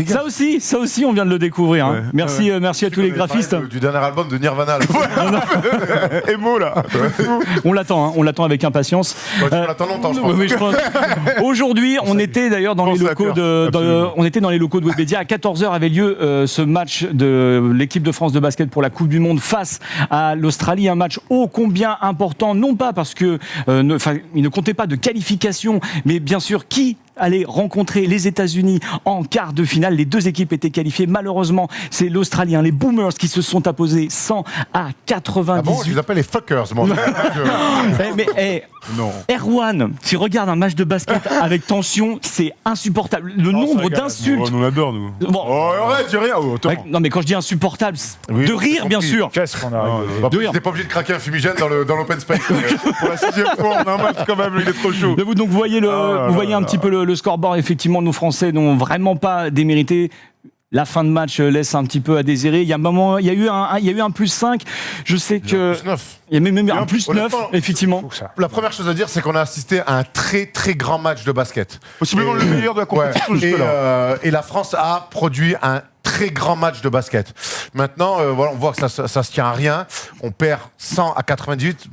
Ça aussi, on vient de le découvrir. Hein. Ouais. Merci à tous les graphistes. Du dernier album de Nirvana. Émo là. On l'attend avec impatience. On l'attend longtemps, je pense. Oui, aujourd'hui, on était d'ailleurs dans les locaux de Webedia. À 14h avait lieu ce match de l'équipe de France de basket pour la Coupe du Monde face à l'Australie. Un match ô combien important, non pas parce que il ne comptait pas de qualification, mais bien sûr qui allait rencontrer les États-Unis en quart de finale. Les deux équipes étaient qualifiées. Malheureusement, c'est l'Australien, les Boomers, qui se sont imposés 100 à 98. Ah bon, je les appelle les fuckers, moi. Non. Erwan, tu regardes un match de basket avec tension, c'est insupportable. Le nombre d'insultes. On adore, nous. Bon. Ouais, dis rien. Non, mais quand je dis insupportable, de rire, bien sûr. Qu'est-ce qu'on a T'es pas obligé de craquer un fumigène dans l'open space. Pour la 6e fois, on a un match quand même, il est trop chaud. Donc, vous voyez un petit peu le scoreboard. Effectivement, nos Français n'ont vraiment pas démérité. La fin de match laisse un petit peu à désirer. Il y a un moment, il y a eu un plus 5. Je sais que. Il y a même un plus 9, effectivement. La première chose à dire, c'est qu'on a assisté à un très très grand match de basket. Possiblement le meilleur de la compétition jusque-là. Et la France a produit un très grand match de basket. Maintenant, on voit que ça se tient à rien. On perd 100 à 98.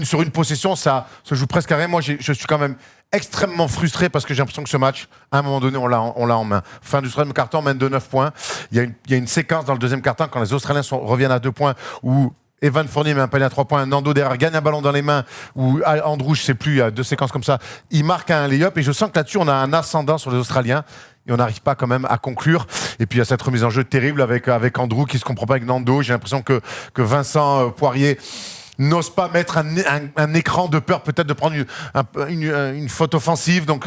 Sur une possession, ça se joue presque à rien. Moi, je suis quand même extrêmement frustré parce que j'ai l'impression que ce match, à un moment donné, on l'a en main. Fin du troisième quart-temps, on mène de 9 points. Il y a une séquence dans le deuxième quart-temps quand les Australiens reviennent à 2 points où Evan Fournier met un panier à 3 points, Nando derrière gagne un ballon dans les mains, ou Andrew, je sais plus, il y a 2 séquences comme ça, il marque un lay-up et je sens que là-dessus, on a un ascendant sur les Australiens. Et on n'arrive pas quand même à conclure. Et puis il y a cette remise en jeu terrible avec Andrew qui se comprend pas avec Nando. J'ai l'impression que Vincent Poirier n'ose pas mettre un écran de peur peut-être de prendre une faute offensive. Donc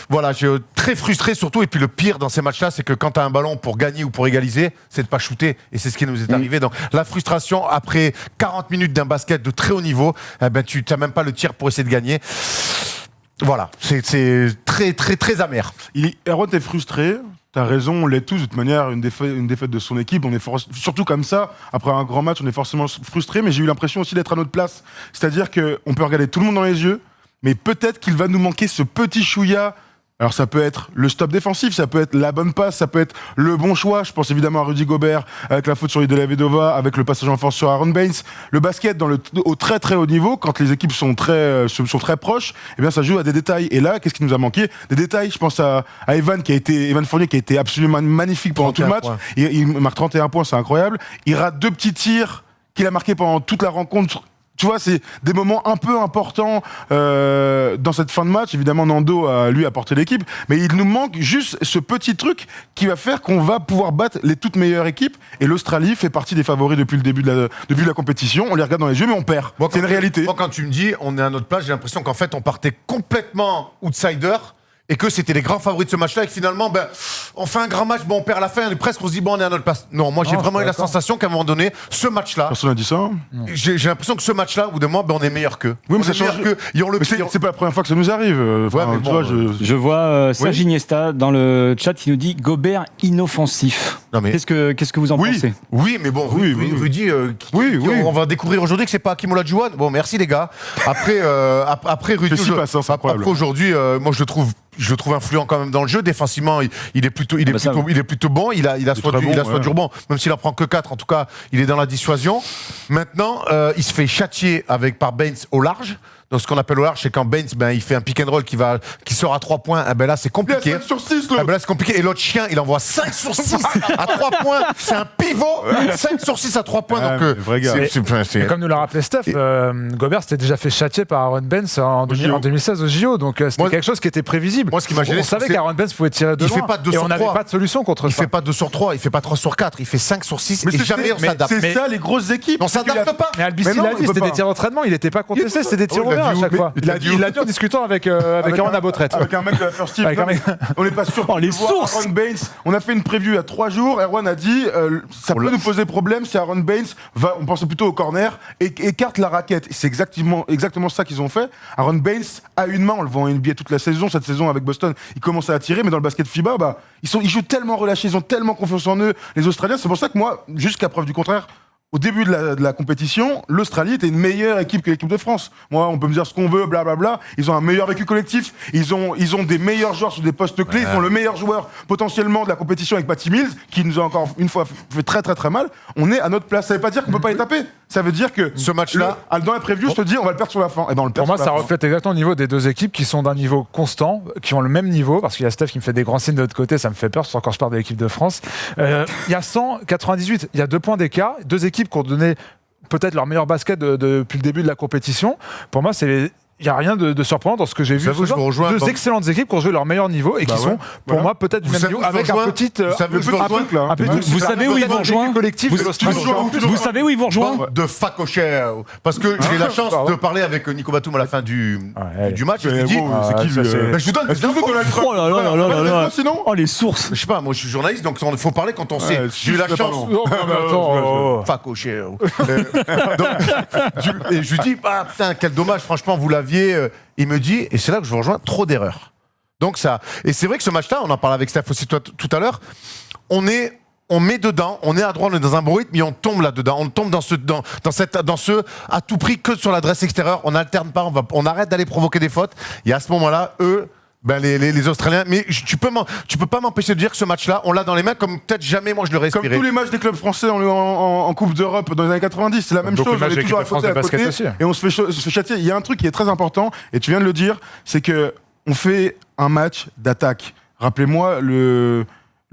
voilà, j'ai très frustré surtout. Et puis le pire dans ces matchs-là, c'est que quand tu as un ballon pour gagner ou pour égaliser, c'est de pas shooter. Et c'est ce qui nous est arrivé. Donc la frustration après 40 minutes d'un basket de très haut niveau, tu n'as même pas le tir pour essayer de gagner. Voilà, c'est très très très amer. Erwan, t'es frustré. T'as raison, on l'est tous. De toute manière, une défaite de son équipe, on est surtout comme ça. Après un grand match, on est forcément frustré. Mais j'ai eu l'impression aussi d'être à notre place. C'est-à-dire qu'on peut regarder tout le monde dans les yeux, mais peut-être qu'il va nous manquer ce petit chouïa. Alors ça peut être le stop défensif, ça peut être la bonne passe, ça peut être le bon choix. Je pense évidemment à Rudy Gobert avec la faute sur Dellavedova, avec le passage en force sur Aaron Baines. Le basket au très très haut niveau, quand les équipes sont très proches, eh bien ça joue à des détails. Et là, qu'est-ce qui nous a manqué ? Des détails. Je pense à Evan Fournier qui a été absolument magnifique pendant tout le match. Il marque 31 points, c'est incroyable. Il rate 2 petits tirs qu'il a marqués pendant toute la rencontre. Tu vois, c'est des moments un peu importants dans cette fin de match. Évidemment, Nando a, lui, apporté l'équipe. Mais il nous manque juste ce petit truc qui va faire qu'on va pouvoir battre les toutes meilleures équipes. Et l'Australie fait partie des favoris depuis le début de la compétition. On les regarde dans les yeux, mais on perd. C'est une réalité. Moi, quand tu me dis on est à notre place, j'ai l'impression qu'en fait, on partait complètement outsider. Et que c'était les grands favoris de ce match-là, et que finalement, on fait un grand match, on perd à la fin, et presque on se dit, on est à notre place. Non, moi j'ai vraiment eu la sensation qu'à un moment donné, ce match-là. Personne n'a dit ça. J'ai l'impression que ce match-là, au bout d'un moment, on est meilleur qu'eux. Oui, mais ça change. C'est pas la première fois que ça nous arrive. Je vois Serge Iniesta dans le chat qui nous dit Gobert inoffensif. Qu'est-ce que vous en pensez ? Oui, mais bon, Rudy, on va découvrir aujourd'hui que c'est pas Hakim Olajuwon. Bon, merci les gars. Après Rudy, après aujourd'hui, moi je le trouve influent quand même dans le jeu. Défensivement, il est plutôt bon. Il a soit dur bon, même s'il en prend que 4. En tout cas, il est dans la dissuasion. Maintenant, il se fait châtier par Baines au large. Donc, ce qu'on appelle au large, c'est quand Baines, il fait un pick and roll qui sort à 3 points. Là, c'est compliqué. 5 sur 6, là, c'est compliqué. Et l'autre chien, il envoie 5 sur 6 à 3 points. C'est un pivot. 5 sur 6 à 3 points. Donc, c'est comme nous l'a rappelé Steph, Gobert s'était déjà fait châtier par Aaron Baines en 2016 au JO. Donc, c'était quelque chose qui était prévisible. Moi, ce qui m'a gêné, on savait qu'Aaron Baines pouvait tirer de loin. Et on n'avait pas de solution contre ça. Il fait pas 2 sur 3, il fait pas 3 sur 4, il fait 5 sur 6. Et jamais on s'adapte. C'est ça, les grosses équipes. On s'adapte pas. Mais Albis, il a dit, c'était des tirs d'entraînement. Il n'était pas contesté, c'était des tirs ouverts à chaque fois. Il l'a dit en discutant avec Aaron Abotret. Avec un mec de la First Team. On n'est pas sûr. Les sources. Aaron Baines, on a fait une preview il y a 3 jours. Erwan a dit ça peut nous poser problème si Aaron Baines on pense plutôt au corner, et écarte la raquette. C'est exactement ça qu'ils ont fait. Aaron Baines a une main, on le voit en NBA toute la saison. Cette saison avec Boston, il commence à tirer, mais dans le basket FIBA, ils jouent tellement relâchés, ils ont tellement confiance en eux, les Australiens. C'est pour ça que moi, jusqu'à preuve du contraire, au début de la compétition, l'Australie était une meilleure équipe que l'équipe de France. Moi, on peut me dire ce qu'on veut, blablabla. Ils ont un meilleur vécu collectif. Ils ont des meilleurs joueurs sur des postes clés. Ils ont le meilleur joueur potentiellement de la compétition avec Patty Mills, qui nous a encore une fois fait très très très mal. On est à notre place. Ça veut pas dire qu'on peut pas les taper. Ça veut dire que ce match-là, dans la preview, je te dis, on va le perdre sur la fin. Et ben, on le perd pour moi, sur la ça fin. reflète exactement le niveau des deux équipes qui sont d'un niveau constant, qui ont le même niveau, parce qu'il y a Steph qui me fait des grands signes de l'autre côté, ça me fait peur, surtout quand je parle de l'équipe de France. Il y a 198, il y a 2 points d'écart, deux équipes qui ont donné peut-être leur meilleur basket depuis le début de la compétition. Pour moi, il n'y a rien de surprenant dans ce que j'ai vu. Deux excellentes équipes qui ont joué leur meilleur niveau et qui sont, pour moi, peut-être du même niveau, avec un petit. Vous savez où ils vont rejoindre collectif de l'Australie. Vous savez où ils vont rejoindre de facocher. Parce que j'ai eu la chance de parler avec Nico Batum à la fin du match. Et je lui dis, c'est qui lui je vous donne des infos. Oh là là là là là. Sinon Oh les sources. Je sais pas, moi je suis journaliste, donc il faut parler quand on sait. J'ai eu la chance. Facocher. Et je lui dis, ah putain, quel dommage, franchement, vous l'aviez. Il me dit, et c'est là que je vous rejoins, trop d'erreurs. Donc ça, et c'est vrai que ce match-là, on en parlait avec Steph aussi tout à l'heure, on met dedans, on est à droite, on est dans un bon rythme, mais on tombe là-dedans, on tombe dans ce à tout prix que sur l'adresse extérieure, on n'alterne pas, on arrête d'aller provoquer des fautes. Et à ce moment-là, eux, les Australiens, mais tu peux pas m'empêcher de dire que ce match-là, on l'a dans les mains comme peut-être jamais moi je l'aurais respiré. Comme tous les matchs des clubs français en Coupe d'Europe dans les années 90, c'est la même chose. On est toujours à côté et on se fait châtier. Il y a un truc qui est très important, et tu viens de le dire, c'est que on fait un match d'attaque. Rappelez-moi le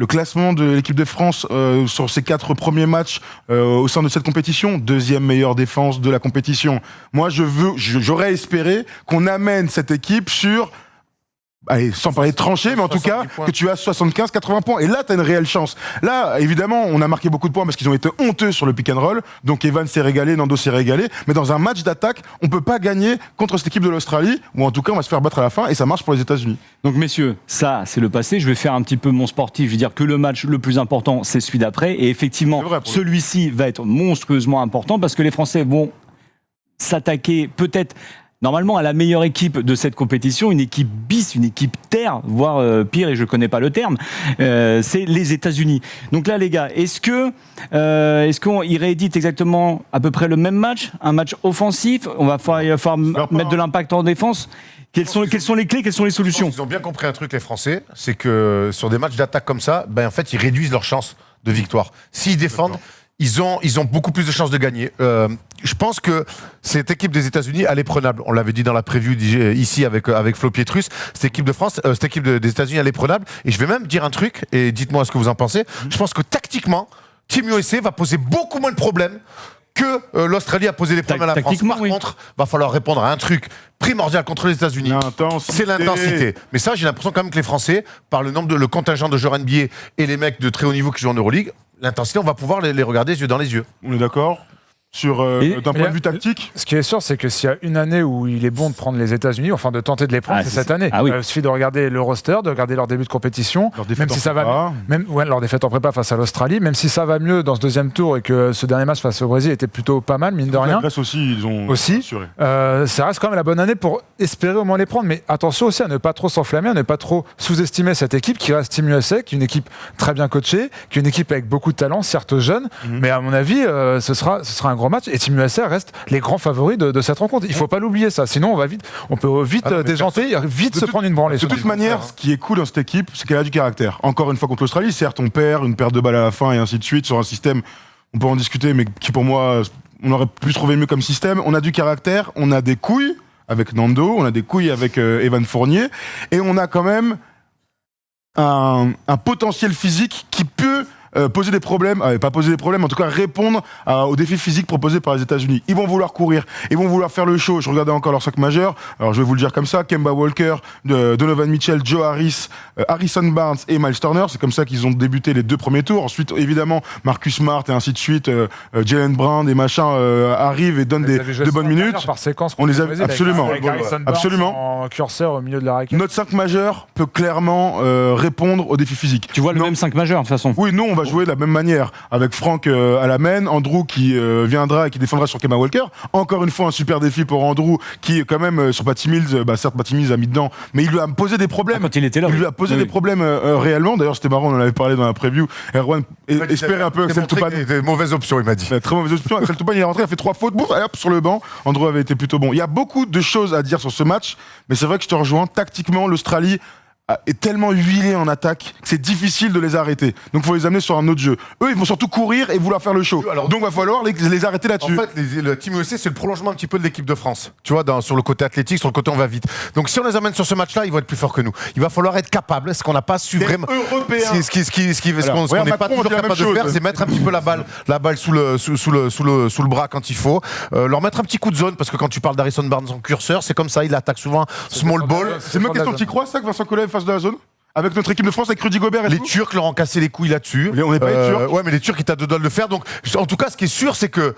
classement de l'équipe de France sur ses 4 premiers matchs au sein de cette compétition, 2e meilleure défense de la compétition. Moi, j'aurais espéré qu'on amène cette équipe sur... Allez, sans parler de trancher, mais en tout cas, que tu as 75-80 points. Et là, tu as une réelle chance. Là, évidemment, on a marqué beaucoup de points parce qu'ils ont été honteux sur le pick and roll. Donc, Evan s'est régalé, Nando s'est régalé. Mais dans un match d'attaque, on peut pas gagner contre cette équipe de l'Australie, ou en tout cas, on va se faire battre à la fin, et ça marche pour les États-Unis. Donc, messieurs, ça, c'est le passé. Je vais faire un petit peu mon sportif. Je vais dire que le match le plus important, c'est celui d'après. Et effectivement, celui-ci va être monstrueusement important parce que les Français vont s'attaquer peut-être... Normalement, à la meilleure équipe de cette compétition, une équipe bis, une équipe terre, voire pire, et je ne connais pas le terme, c'est les États-Unis. Donc là, les gars, est-ce qu'on y réédite exactement à peu près le même match, un match offensif? Il va falloir mettre de l'impact en défense. Quelles sont les clés, quelles sont les solutions? Ils ont bien compris un truc, les Français, c'est que sur des matchs d'attaque comme ça, en fait, ils réduisent leurs chances de victoire. S'ils défendent, ils ont beaucoup plus de chances de gagner. Je pense que cette équipe des États-Unis, elle est prenable. On l'avait dit dans la preview ici avec Flo Pietrus. Cette équipe des États-Unis, elle est prenable. Et je vais même dire un truc, et dites-moi ce que vous en pensez. Je pense que tactiquement, Team USA va poser beaucoup moins de problèmes que l'Australie a posé des problèmes à la France. Par contre, va falloir répondre à un truc primordial contre les États-Unis. C'est l'intensité. Mais ça, j'ai l'impression quand même que les Français, par le contingent de joueurs NBA et les mecs de très haut niveau qui jouent en Euroleague, l'intensité, on va pouvoir les regarder les yeux dans les yeux. On est d'accord d'un point de vue tactique. Ce qui est sûr, c'est que s'il y a une année où il est bon de prendre les États-Unis, enfin de tenter de les prendre, c'est cette année. Oui. Il suffit de regarder le roster, de regarder leur début de compétition, même si ça va, leur défaite en prépa face à l'Australie, même si ça va mieux dans ce deuxième tour et que ce dernier match face au Brésil était plutôt pas mal, mine de rien. La Grèce aussi, ils ont assuré. Ça reste quand même la bonne année pour espérer au moins les prendre, mais attention aussi à ne pas trop s'enflammer, à ne pas trop sous-estimer cette équipe qui reste Team USA, qui est une équipe très bien coachée, qui est une équipe avec beaucoup de talent, certes jeune, mais à mon avis, ce sera un gros match et Team USA reste les grands favoris de cette rencontre. Il ne faut pas l'oublier ça, sinon on peut vite déjanter, vite se prendre une branlée. De toute manière, ce qui est cool dans cette équipe, c'est qu'elle a du caractère. Encore une fois contre l'Australie, certes on perd une perte de balle à la fin et ainsi de suite sur un système, on peut en discuter, mais qui pour moi, on aurait pu trouver mieux comme système. On a du caractère, on a des couilles avec Nando, on a des couilles avec Evan Fournier, et on a quand même un potentiel physique qui peut poser des problèmes, pas poser des problèmes, en tout cas répondre aux défis physiques proposés par les États-Unis. Ils vont vouloir courir, ils vont vouloir faire le show. Je regardais encore leur 5 majeurs, alors je vais vous le dire comme ça, Kemba Walker, Donovan Mitchell, Joe Harris, Harrison Barnes et Miles Turner, c'est comme ça qu'ils ont débuté les 2 premiers tours. Ensuite, évidemment, Marcus Smart et ainsi de suite, Jalen Brown et machin arrivent et donnent de bonnes minutes. Par séquence, on les a absolument, absolument. En curseur au milieu de la raquette. Notre 5 majeur peut clairement répondre aux défis physiques. Tu vois le même 5 majeur de toute façon. Oui, nous on va jouer de la même manière, avec Franck à la main, Andrew qui viendra et qui défendra sur Kemba Walker. Encore une fois, un super défi pour Andrew, qui quand même sur Patty Mills, certes Patty Mills a mis dedans, mais il lui a posé des problèmes. Quand il était là. Il lui a posé des problèmes réellement. D'ailleurs, c'était marrant, on en avait parlé dans la preview. Erwan espérait un peu Axel Toupane. C'était une mauvaise option, il m'a dit. Très mauvaise option. Axel Toupane, il est rentré, il a fait 3 fautes, boum, hop, sur le banc. Andrew avait été plutôt bon. Il y a beaucoup de choses à dire sur ce match, mais c'est vrai que je te rejoins. Tactiquement, l'Australie est tellement huilé en attaque que c'est difficile de les arrêter. Donc il faut les amener sur un autre jeu. Eux, ils vont surtout courir et vouloir faire le show. Alors, donc il va falloir les arrêter là-dessus. En fait, le Team USA, c'est le prolongement un petit peu de l'équipe de France. Tu vois, sur le côté athlétique, sur le côté on va vite. Donc si on les amène sur ce match-là, ils vont être plus forts que nous. Il va falloir être capable, ce qu'on n'a pas su vraiment. Européen. Ce qu'on n'est pas toujours capable de faire, c'est mettre un petit peu la balle sous le bras quand il faut. Leur mettre un petit coup de zone, parce que quand tu parles d'Harrison Barnes en curseur, c'est comme ça, il attaque souvent small ball. C'est une question, tu crois ça que Vincent Collet fasse de la zone ? Avec notre équipe de France, avec Rudy Gobert et les tout. Turcs leur ont cassé les couilles là-dessus. On n'est pas les Turcs. Ouais, mais les Turcs, ils t'a deux doigts de le faire. Donc, en tout cas, ce qui est sûr, c'est que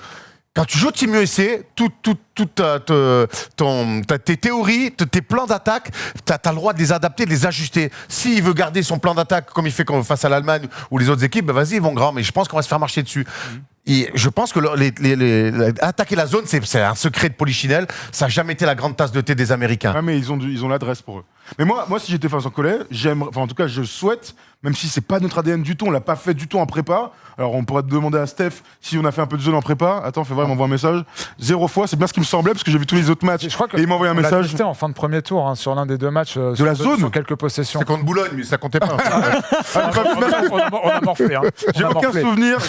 quand tu joues Team USA, tes théories, tes plans d'attaque, tu as le droit de les adapter, de les ajuster. S'il veut garder son plan d'attaque comme il fait face à l'Allemagne ou les autres équipes, ben vas-y, ils vont grand. Mais je pense qu'on va se faire marcher dessus. Et je pense que attaquer la zone, c'est un secret de Polichinelle. Ça n'a jamais été la grande tasse de thé des Américains. Ah, mais ils ont l'adresse pour eux. Mais moi, si j'étais Vincent Collet, en tout cas, je souhaite, même si c'est pas notre ADN du tout, on l'a pas fait du tout en prépa. Alors, on pourrait te demander à Steph si on a fait un peu de zone en prépa. Attends, fais voir, il m'envoie un message. 0 fois, c'est bien ce qui me semblait, parce que j'ai vu tous les autres matchs. Je crois que et il m'a envoyé un message. C'était en fin de premier tour, sur l'un des 2 matchs. De la zone sur quelques possessions. C'est contre Boulogne, mais ça comptait pas. On a morflé. J'ai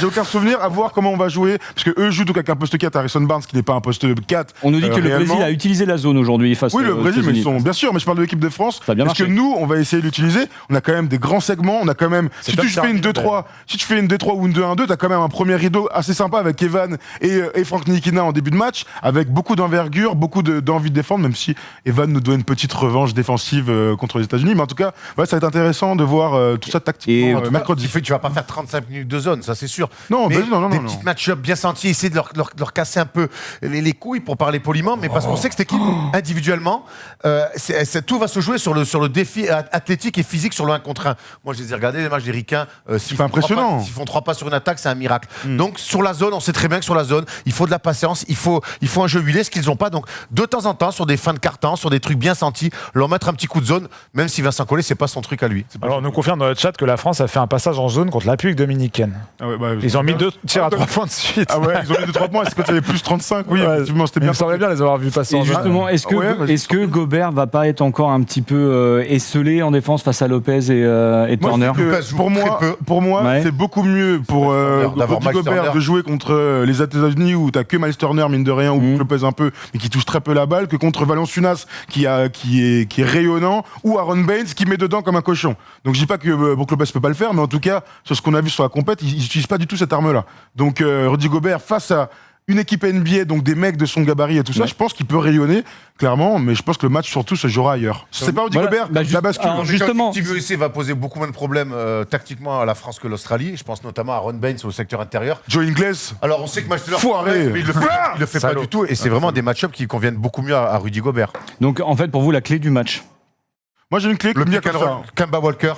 aucun souvenir à voir comment on va jouer, parce que eux jouent donc avec un poste 4, Harrison Barnes, qui n'est pas un poste 4. On nous dit que le Brésil a utilisé la zone aujourd'hui face Oui, le Brésil, mais bien sûr, mais je parle de l'équipe de France. Parce que nous, on va essayer de l'utiliser. On a quand même des grands segments. On a quand même. Si tu fais une 2-3, ou une 2-1-2, t'as quand même un premier rideau assez sympa avec Evan et Frank Ntilikina en début de match, avec beaucoup d'envergure, beaucoup d'envie de défendre, même si Evan nous doit une petite revanche défensive contre les États-Unis. Mais en tout cas, ça va être intéressant de voir tout ça tactiquement mercredi. Tu vas pas faire 35 minutes de zone, ça c'est sûr. Non, mais non. Des petites match-up bien sentis, essayer de leur casser un peu les couilles pour parler poliment, mais parce qu'on sait que cette équipe, individuellement, tout va se jouer sur le défi athlétique et physique sur le 1 contre 1. Moi, je les ai regardés, les matchs des Ricains. C'est impressionnant. S'ils font 3 pas sur une attaque, c'est un miracle. Donc, sur la zone, on sait très bien que sur la zone, il faut de la patience, il faut un jeu huilé, ce qu'ils n'ont pas. Donc, de temps en temps, sur des fins de carton, sur des trucs bien sentis, leur mettre un petit coup de zone, même si Vincent Collet, c'est pas son truc à lui. Alors, on nous confirme dans le chat que la France a fait un passage en zone contre la République dominicaine. Ah ouais, ils ont mis 2 tirs à 3 points de suite. Ah ouais, ils ont mis 2-3 points. Est-ce que tu avais plus 35 ? Oui, effectivement, c'était bien. Il me semblait bien les avoir vus passer en zone. Justement, est-ce que Gobert va pas être encore un petit peu esselé en défense face à Lopez et Turner? Pour moi, c'est beaucoup mieux pour Rudy Gobert de jouer contre les États-Unis où t'as que Miles Turner, mine de rien, ou Lopez un peu, mais qui touche très peu la balle, que contre Valanciunas qui est rayonnant, ou Aaron Baines qui met dedans comme un cochon. Donc je dis pas que Brook Lopez peut pas le faire, mais en tout cas, sur ce qu'on a vu sur la compète, ils n'utilisent pas du tout cette arme-là. Donc Rudy Gobert face à une équipe NBA, donc des mecs de son gabarit et tout ça, je pense qu'il peut rayonner, clairement, mais je pense que le match surtout se jouera ailleurs. C'est pas Rudy Gobert, la bascule. Alors, justement, le Team USA va poser beaucoup moins de problèmes tactiquement à la France que l'Australie. Je pense notamment à Aaron Baines au secteur intérieur. Joe Ingles. Alors on sait que Master foiré, mais il le fait pas du tout, et c'est vraiment des match-ups qui conviennent beaucoup mieux à Rudy Gobert. Donc en fait, pour vous, la clé du match? Moi j'ai une clé. Le Kemba Walker.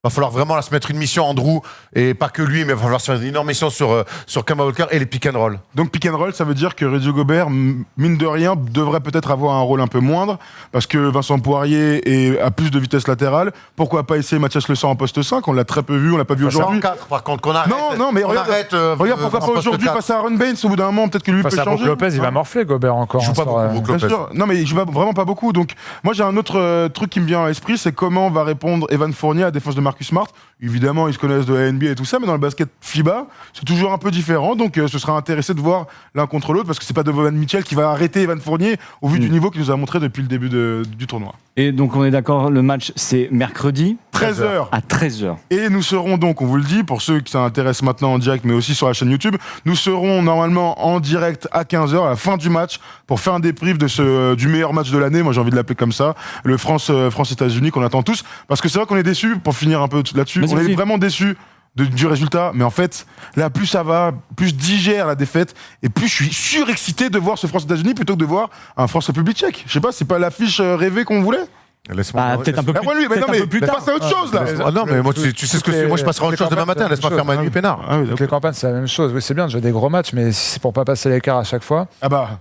Va falloir vraiment se mettre une mission Andrew, et pas que lui, mais il va falloir se faire une énorme mission sur Kemba Walker et les pick and roll. Donc pick and roll, ça veut dire que Rudy Gobert, mine de rien, devrait peut-être avoir un rôle un peu moindre, parce que Vincent Poirier a plus de vitesse latérale. Pourquoi pas essayer Mathias Le Sang en poste 5? On l'a très peu vu, on l'a pas vu aujourd'hui. 4, par contre, qu'on arrête. Non, mais regarde pourquoi pas aujourd'hui face à Aaron Baines, au bout d'un moment, peut-être que lui peut changer. Face à Brook Lopez, il va morfler Gobert encore. Il joue pas beaucoup, Brook Lopez. Non, mais il joue vraiment pas beaucoup. Donc moi j'ai un autre truc qui me vient à l'esprit, c'est comment va répondre Evan Fournier à la défense de Marcus Smart. Évidemment, ils se connaissent de la NBA et tout ça, mais dans le basket FIBA, c'est toujours un peu différent. Donc, ce sera intéressant de voir l'un contre l'autre, parce que c'est pas Donovan Mitchell qui va arrêter Evan Fournier au vu du niveau qu'il nous a montré depuis le début du tournoi. Et donc, on est d'accord, le match, c'est mercredi 13h. À 13h. Et nous serons donc, on vous le dit, pour ceux qui s'intéressent maintenant en direct, mais aussi sur la chaîne YouTube, nous serons normalement en direct à 15h, à la fin du match, pour faire un débrief du meilleur match de l'année. Moi, j'ai envie de l'appeler comme ça. Le France-États-Unis qu'on attend tous. Parce que c'est vrai qu'on est déçus, pour finir un peu là-dessus. On est vraiment déçus du résultat, mais en fait, là, plus ça va, plus je digère la défaite, et plus je suis surexcité de voir ce France-États-Unis plutôt que de voir un France-République tchèque. Je sais pas, c'est pas l'affiche rêvée qu'on voulait? Laisse-moi. Peut-être un peu plus, Ouais, lui, mais peut-être non, un mais peu plus passe tard. à autre chose là. Ah non, mais moi, tu sais ce que c'est. Moi, je passerai à autre chose demain matin. Laisse-moi faire ma nuit peinard. Ah oui, Toutes les campagnes, c'est la même chose. Oui, c'est bien de jouer des gros matchs, mais si c'est pour pas passer l'écart à chaque fois. Ah bah.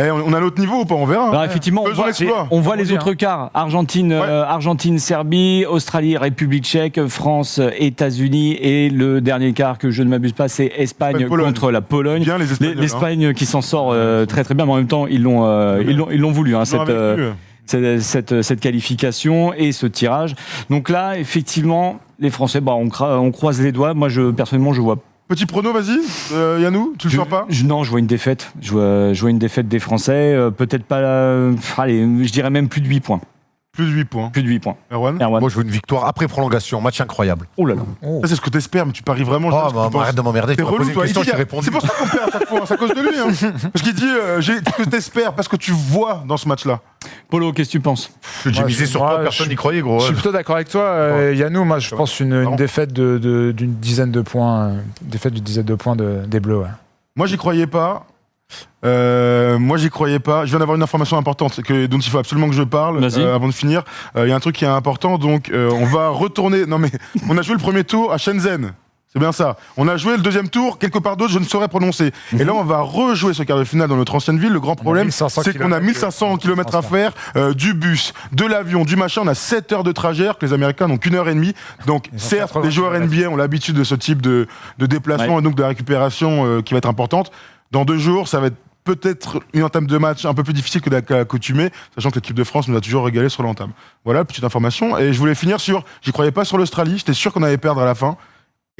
On a l'autre niveau ou pas? On verra. Alors, effectivement, Faisons l'exploit. on voit les dit, autres quarts. Argentine, Ouais. Argentine, Serbie, Australie, République tchèque, France, États-Unis. Et le dernier quart, que je ne m'abuse pas, c'est Espagne Espagne-Pologne. contre la Pologne. Bien les Espagnols. L'Espagne qui s'en sort très très bien, mais en même temps, ils l'ont voulu, hein, cette qualification et ce tirage. Donc là, effectivement, les Français, on croise les doigts. Moi, personnellement, je vois. Petit prono, vas-y. Yanou, tu le sens pas? Non, je vois une défaite. Je vois une défaite des Français. Peut-être pas. Allez, je dirais même plus de 8 points. Plus de 8 points. Plus de 8 points. Erwan? Moi, je veux une victoire après prolongation. Match incroyable. Oh là là. Oh. Ça, c'est ce que t'espères, mais tu paries vraiment. Oh, je sais ce que tu penses. arrête de m'emmerder. T'es Tu m'as relou, posé une toi. question, Il dit, j'ai répondu. c'est pour ça qu'on perd à chaque fois. C'est à cause de lui. Hein. Parce qu'il dit ce que t'espères, parce que tu vois dans ce match-là. Polo, qu'est-ce que tu penses? J'ai Moi, misé sur toi, personne n'y croyait, gros. Je suis plutôt d'accord avec toi, Yannou. Moi, je pense une défaite d'une dizaine de points. Défaite d'une dizaine de points des Bleus. Ouais. Moi, j'y croyais pas. Je viens d'avoir une information importante dont il faut absolument que je parle Vas-y. avant de finir. Il y a un truc qui est important, donc on va retourner. Non mais on a joué le premier tour à Shenzhen. C'est bien ça. On a joué le deuxième tour quelque part d'autre, je ne saurais prononcer. Et là, on va rejouer ce quart de finale dans notre ancienne ville. Le grand problème, 1500 c'est qu'on a 1500 km à faire, du bus, de l'avion, du machin. On a 7 heures de trajet, alors que les Américains n'ont qu'une heure et demie. Donc, Ils ont certes, 80 les joueurs kilomètres. NBA ont l'habitude de ce type de déplacement Ouais. et donc de la récupération qui va être importante. Dans 2 jours, ça va être peut-être une entame de match un peu plus difficile que l'accoutumée, sachant que l'équipe de France nous a toujours régalé sur l'entame. Voilà, petite information. Et je voulais finir sur, j'y croyais pas sur l'Australie, j'étais sûr qu'on allait perdre à la fin.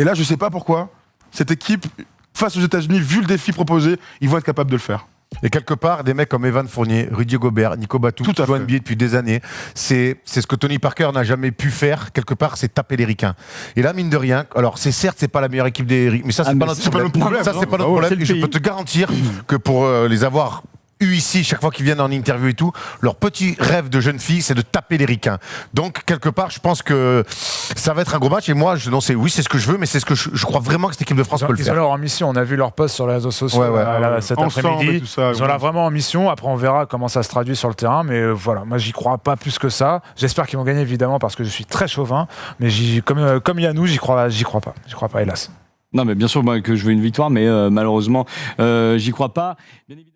Et là, je sais pas pourquoi, cette équipe, face aux États-Unis, vu le défi proposé, ils vont être capables de le faire. Et quelque part, des mecs comme Evan Fournier, Rudy Gobert, Nico Batum, Tout qui à jouent fait. NBA depuis des années, c'est ce que Tony Parker n'a jamais pu faire. Quelque part, c'est taper les ricains. Et là, mine de rien, alors c'est pas la meilleure équipe des ricains, mais ça, c'est pas notre problème. Ça, c'est pas notre problème. c'est le Et je pays. peux te garantir que pour les avoir eu ici, chaque fois qu'ils viennent en interview et tout, leur petit rêve de jeune fille, c'est de taper les ricains. Donc, quelque part, je pense que ça va être un gros match. Et moi, c'est ce que je veux, mais c'est ce que je crois vraiment que cette équipe de France peut le Ils ont faire. leur ambition. On a vu leur post sur les réseaux sociaux Ouais. cet Ensemble et après-midi. tout ça, Ils ont l'air vraiment en mission. Après, on verra comment ça se traduit sur le terrain. Mais voilà, moi, j'y crois pas plus que ça. J'espère qu'ils vont gagner, évidemment, parce que je suis très chauvin. Mais comme Yannou, j'y crois pas. J'y crois pas, hélas. Non, mais bien sûr, moi, que je veux une victoire, mais malheureusement, j'y crois pas. Bien évidemment.